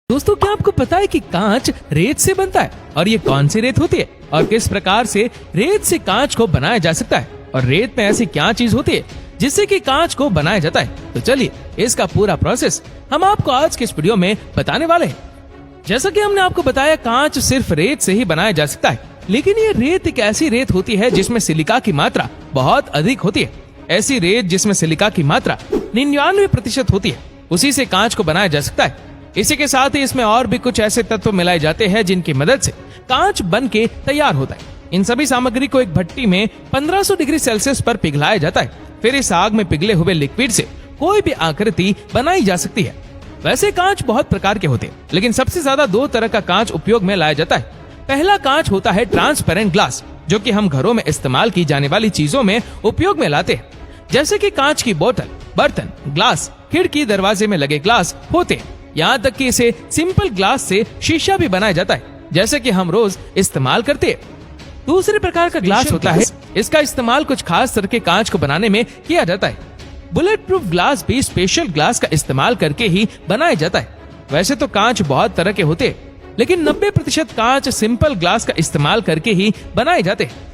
दोस्तों, क्या आपको पता है कि कांच रेत से बनता है और ये कौन सी रेत होती है और किस प्रकार से रेत से कांच को बनाया जा सकता है और रेत में ऐसी क्या चीज होती है जिससे कि कांच को बनाया जाता है। तो चलिए इसका पूरा प्रोसेस हम आपको आज के इस वीडियो में बताने वाले हैं। जैसा कि हमने आपको बताया, कांच सिर्फ रेत से ही बनाया जा सकता है, लेकिन ये रेत एक ऐसी रेत होती है जिसमें सिलिका की मात्रा बहुत अधिक होती है। ऐसी रेत जिसमें सिलिका की मात्रा 99% होती है, उसी से कांच को बनाया जा सकता है। इसी के साथ ही इसमें और भी कुछ ऐसे तत्व मिलाए जाते हैं जिनकी मदद से कांच बन के तैयार होता है। इन सभी सामग्री को एक भट्टी में 1500 डिग्री सेल्सियस पर पिघलाया जाता है। फिर इस आग में पिघले हुए लिक्विड से कोई भी आकृति बनाई जा सकती है। वैसे कांच बहुत प्रकार के होते हैं, लेकिन सबसे ज्यादा दो तरह का कांच उपयोग में लाया जाता है। पहला कांच होता है ट्रांसपेरेंट ग्लास, जो कि हम घरों में इस्तेमाल की जाने वाली चीजों में उपयोग में लाते हैं, जैसे कि कांच की बोतल, बर्तन, ग्लास, खिड़की, दरवाजे में लगे ग्लास होते हैं। यहाँ तक कि इसे सिंपल ग्लास से शीशा भी बनाया जाता है, जैसे कि हम रोज इस्तेमाल करते हैं। दूसरे प्रकार का ग्लास होता है, इसका इस्तेमाल कुछ खास तरह के कांच को बनाने में किया जाता है। बुलेट प्रूफ ग्लास भी स्पेशल ग्लास का इस्तेमाल करके ही बनाया जाता है। वैसे तो कांच बहुत तरह के होते हैं, लेकिन 90% कांच सिंपल ग्लास का इस्तेमाल करके ही बनाए जाते हैं।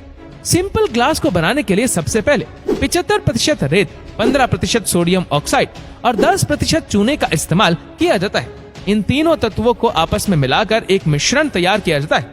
सिंपल ग्लास को बनाने के लिए सबसे पहले 75% रेत, 15% सोडियम ऑक्साइड और 10% चूने का इस्तेमाल किया जाता है। इन तीनों तत्वों को आपस में मिलाकर एक मिश्रण तैयार किया जाता है,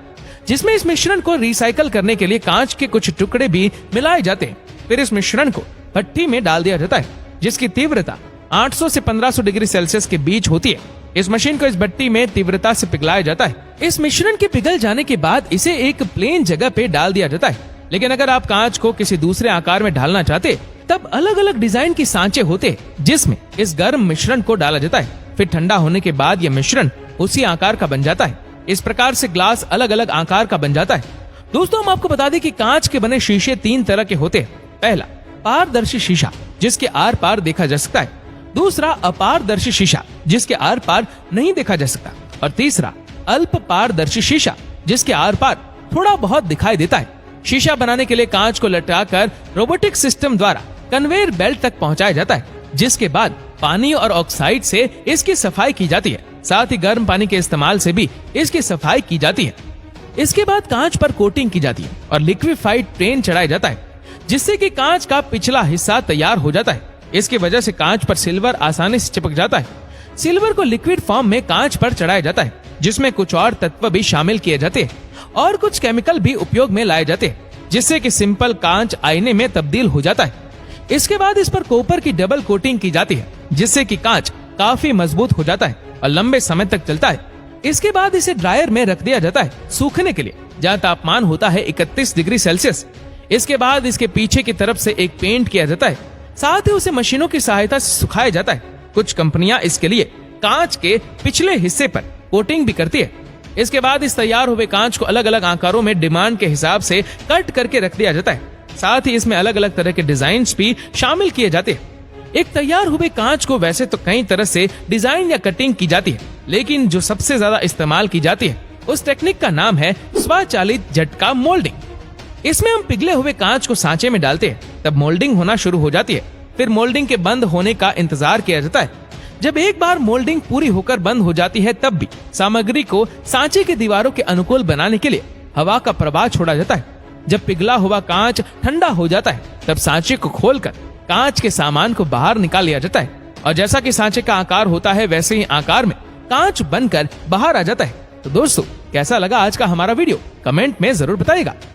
जिसमें इस मिश्रण को रिसाइकल करने के लिए कांच के कुछ टुकड़े भी मिलाए जाते हैं। फिर इस मिश्रण को भट्टी में डाल दिया जाता है, जिसकी तीव्रता 800 से 1500 डिग्री सेल्सियस के बीच होती है। इस मशीन को इस भट्टी में तीव्रता से पिघलाया जाता है। इस मिश्रण के पिघल जाने के बाद इसे एक प्लेन जगह पे डाल दिया जाता है। लेकिन अगर आप कांच को किसी दूसरे आकार में ढालना चाहते, तब अलग अलग डिजाइन के सांचे होते, जिसमें इस गर्म मिश्रण को डाला जाता है। फिर ठंडा होने के बाद यह मिश्रण उसी आकार का बन जाता है। इस प्रकार से ग्लास अलग अलग आकार का बन जाता है। दोस्तों, हम आपको बता दें कि कांच के बने शीशे 3 तरह के होते हैं। पहला, पारदर्शी शीशा, जिसके आर पार देखा जा सकता है। दूसरा, अपारदर्शी शीशा, जिसके आर पार नहीं देखा जा सकता। और तीसरा, अल्प पारदर्शी शीशा, जिसके आर पार थोड़ा बहुत दिखाई देता है। शीशा बनाने के लिए कांच को लटकाकर रोबोटिक सिस्टम द्वारा कन्वेयर बेल्ट तक पहुंचाया जाता है, जिसके बाद पानी और ऑक्साइड से इसकी सफाई की जाती है। साथ ही गर्म पानी के इस्तेमाल से भी इसकी सफाई की जाती है। इसके बाद कांच पर कोटिंग की जाती है और लिक्विफाइड पेंट चढ़ाया जाता है, जिससे कि कांच का पिछला हिस्सा तैयार हो जाता है। इसकी वजह से कांच पर सिल्वर आसानी से चिपक जाता है। सिल्वर को लिक्विड फॉर्म में कांच पर चढ़ाया जाता है, जिसमें कुछ और तत्व भी शामिल किए जाते हैं और कुछ केमिकल भी उपयोग में लाए जाते हैं, जिससे कि सिंपल कांच आईने में तब्दील हो जाता है। इसके बाद इस पर कॉपर की डबल कोटिंग की जाती है, जिससे कि कांच काफी मजबूत हो जाता है और लंबे समय तक चलता है। इसके बाद इसे ड्रायर में रख दिया जाता है सूखने के लिए, जहाँ तापमान होता है 31 डिग्री सेल्सियस। इसके बाद इसके पीछे की तरफ से एक पेंट किया जाता है, साथ ही उसे मशीनों की सहायता से सुखाया जाता है। कुछ कंपनियां इसके लिए कांच के पिछले हिस्से पर कोटिंग भी करती है। इसके बाद इस तैयार हुए कांच को अलग अलग आकारों में डिमांड के हिसाब से कट करके रख दिया जाता है। साथ ही इसमें अलग अलग तरह के डिजाइन भी शामिल किए जाते हैं। एक तैयार हुए कांच को वैसे तो कई तरह से डिजाइन या कटिंग की जाती है, लेकिन जो सबसे ज्यादा इस्तेमाल की जाती है उस टेक्निक का नाम है स्वचालित झटका मोल्डिंग। इसमें हम पिघले हुए कांच को सांचे में डालते हैं, तब मोल्डिंग होना शुरू हो जाती है। फिर मोल्डिंग के बंद होने का इंतजार किया जाता है। जब एक बार मोल्डिंग पूरी होकर बंद हो जाती है, तब भी सामग्री को सांचे की दीवारों के अनुकूल बनाने के लिए हवा का प्रवाह छोड़ा जाता है। जब पिघला हुआ कांच ठंडा हो जाता है, तब सांचे को खोलकर कांच के सामान को बाहर निकाल लिया जाता है और जैसा कि सांचे का आकार होता है, वैसे ही आकार में कांच बनकर बाहर आ जाता है। तो दोस्तों, कैसा लगा आज का हमारा वीडियो? कमेंट में जरूर बताइएगा।